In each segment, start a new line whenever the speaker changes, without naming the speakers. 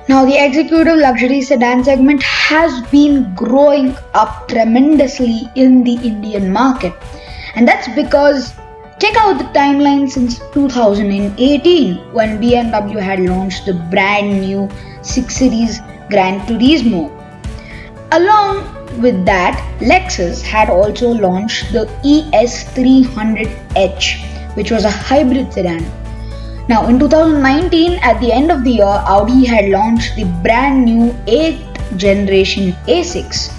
Now, the executive luxury sedan segment has been growing up tremendously in the Indian market, and that's because check out the timeline since 2018 when BMW had launched the brand new 6 Series Gran Turismo. Along with that, Lexus had also launched the ES300H, which was a hybrid sedan. Now, in 2019, at the end of the year, Audi had launched the brand new 8th generation A6.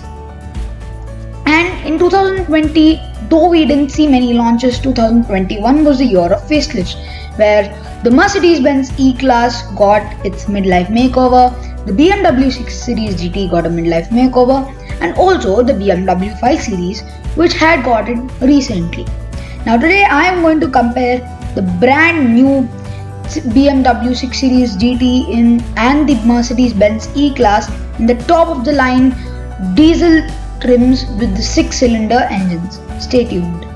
And in 2020, though we didn't see many launches, 2021 was the year of facelifts, where the Mercedes-Benz E-Class got its midlife makeover, the BMW 6 Series GT got a midlife makeover, and also the BMW 5 Series, which had gotten recently. Now, today I am going to compare the brand new BMW 6 Series GT and the Mercedes-Benz E-Class in the top of the line diesel trims with the 6-cylinder engines. Stay tuned.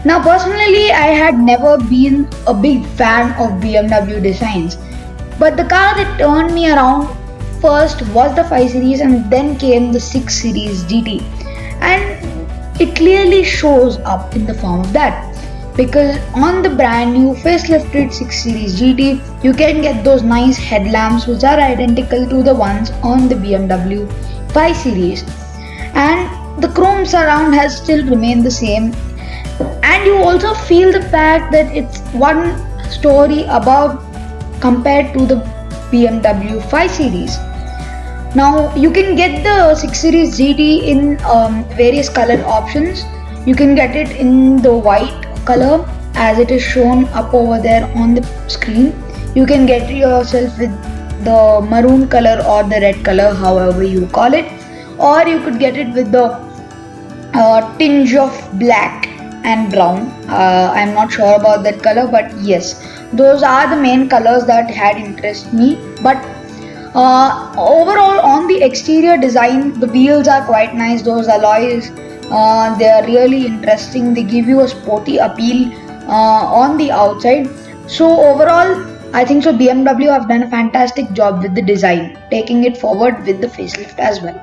Now, personally, I had never been a big fan of BMW designs, but the car that turned me around first was the 5 Series and then came the 6 Series GT, and it clearly shows up in the form of that. Because on the brand new facelifted 6 Series GT, you can get those nice headlamps which are identical to the ones on the BMW 5 Series, and the chrome surround has still remained the same, and you also feel the fact that it's one story above compared to the BMW 5 Series. Now, you can get the 6 Series GT in various color options. You can get it in the white color as it is shown up over there on the screen. You can get yourself with the maroon color or the red color, however you call it, or you could get it with the tinge of black and brown. I'm not sure about that color, but yes, those are the main colors that had interested me. But overall, on the exterior design, the wheels are quite nice. Those alloys, they are really interesting. They give you a sporty appeal on the outside. So overall, I think so BMW have done a fantastic job with the design, taking it forward with the facelift as well.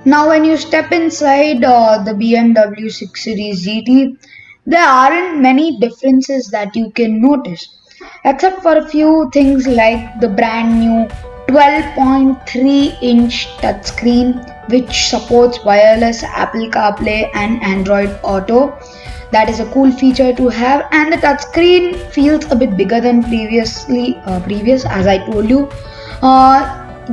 Now, when you step inside the BMW 6 Series GT, there aren't many differences that you can notice, except for a few things like the brand new 12.3-inch touchscreen, which supports wireless Apple CarPlay and Android Auto. That is a cool feature to have, and the touchscreen feels a bit bigger than previous, as I told you.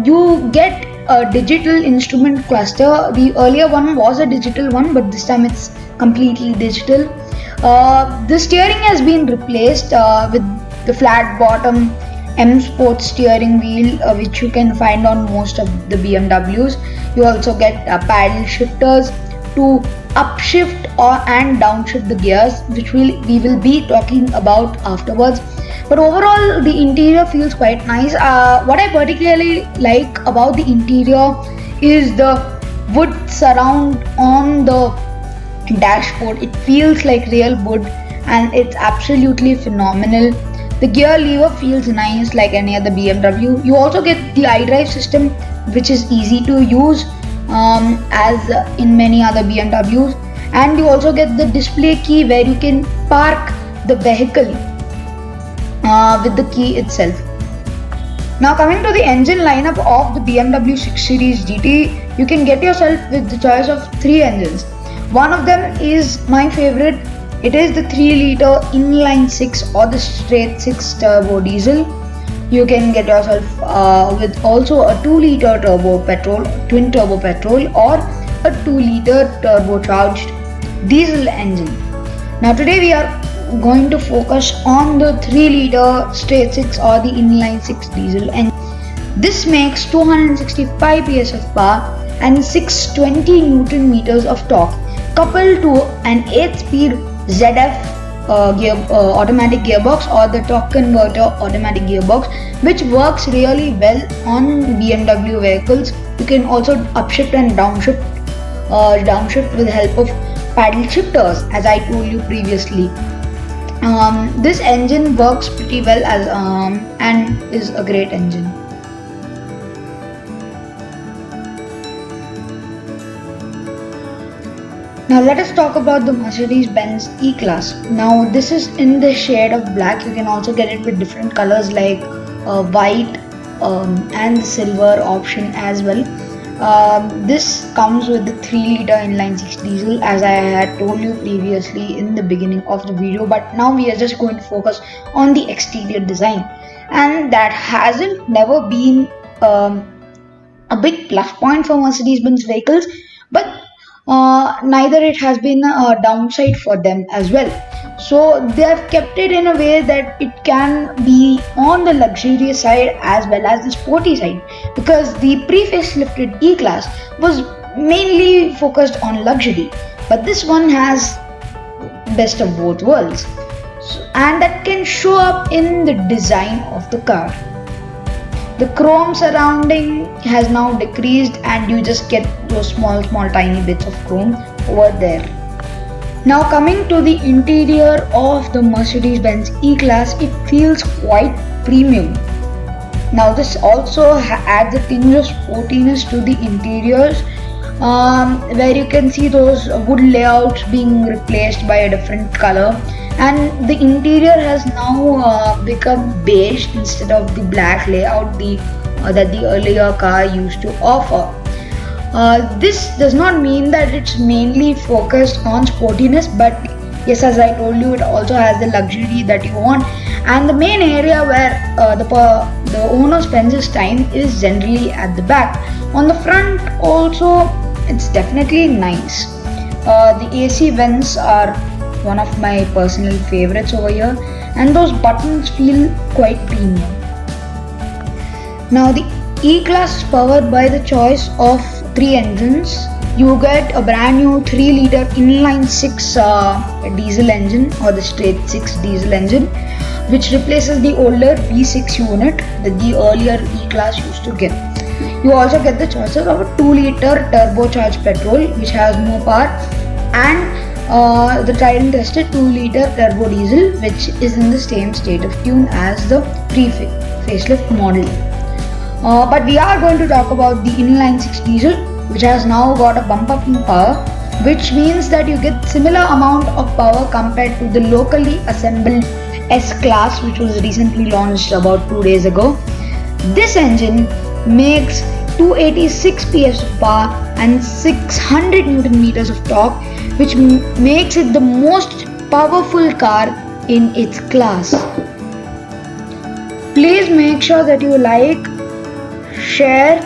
You get a digital instrument cluster. The earlier one was a digital one, but this time it's completely digital. The steering has been replaced with the flat bottom M Sport steering wheel, which you can find on most of the BMWs. You also get paddle shifters to upshift and downshift the gears, which we will be talking about afterwards. But overall, the interior feels quite nice. What I particularly like about the interior is the wood surround on the dashboard. It feels like real wood and it's absolutely phenomenal. The gear lever feels nice like any other BMW. You also get the iDrive system, which is easy to use as in many other BMWs, and you also get the display key where you can park the vehicle with the key itself. Now, coming to the engine lineup of the BMW 6 Series GT, you can get yourself with the choice of 3 engines. One of them is my favorite. It is the 3-liter inline 6 or the straight 6 turbo diesel. You can get yourself with also a 2-liter turbo petrol, twin turbo petrol, or a 2-liter turbocharged diesel engine. Now, today we are going to focus on the 3-liter straight 6 or the inline 6 diesel engine. This makes 265 PS of power and 620 Newton meters of torque, coupled to an 8-speed ZF automatic gearbox or the torque converter automatic gearbox, which works really well on BMW vehicles. You can also upshift and downshift with the help of paddle shifters, as I told you previously. This engine works pretty well as and is a great engine. Now let us talk about the Mercedes-Benz E-Class. Now this is in the shade of black. You can also get it with different colors like white and the silver option as well. This comes with the 3-liter inline-6 diesel, as I had told you previously in the beginning of the video, but now we are just going to focus on the exterior design, and that hasn't never been a big plus point for Mercedes-Benz vehicles, but neither it has been a downside for them as well. So they have kept it in a way that it can be on the luxurious side as well as the sporty side, because the pre-facelifted E-Class was mainly focused on luxury, but this one has best of both worlds, and that can show up in the design of the car. The chrome surrounding has now decreased and you just get those small tiny bits of chrome over there. Now coming to the interior of the Mercedes-Benz E-Class, it feels quite premium. Now this also adds a tinge of sportiness to the interiors, where you can see those wood layouts being replaced by a different color, and the interior has now become beige instead of the black layout that the earlier car used to offer. This does not mean that it's mainly focused on sportiness, but yes, as I told you, it also has the luxury that you want, and the main area where the owner spends his time is generally at the back. On the front also, it's definitely nice. The AC vents are one of my personal favorites over here, and those buttons feel quite premium. Now the E-Class is powered by the choice of 3 engines. You get a brand new 3-liter inline-6 diesel engine, or the straight-6 diesel engine, which replaces the older V6 unit that the earlier E-Class used to get. You also get the choices of a 2-liter turbocharged petrol, which has more power, and the tried and tested 2-liter turbo diesel, which is in the same state of tune as the pre-facelift model. But we are going to talk about the inline-6 diesel, which has now got a bump up in power, which means that you get similar amount of power compared to the locally assembled S-Class, which was recently launched about 2 days ago. This engine makes 286 PS of power and 600 Newton meters of torque, which makes it the most powerful car in its class. Please make sure that you like, share,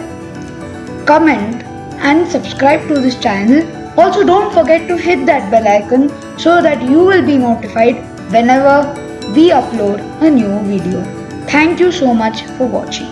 comment and subscribe to this channel. Also, don't forget to hit that bell icon so that you will be notified whenever we upload a new video. Thank you so much for watching.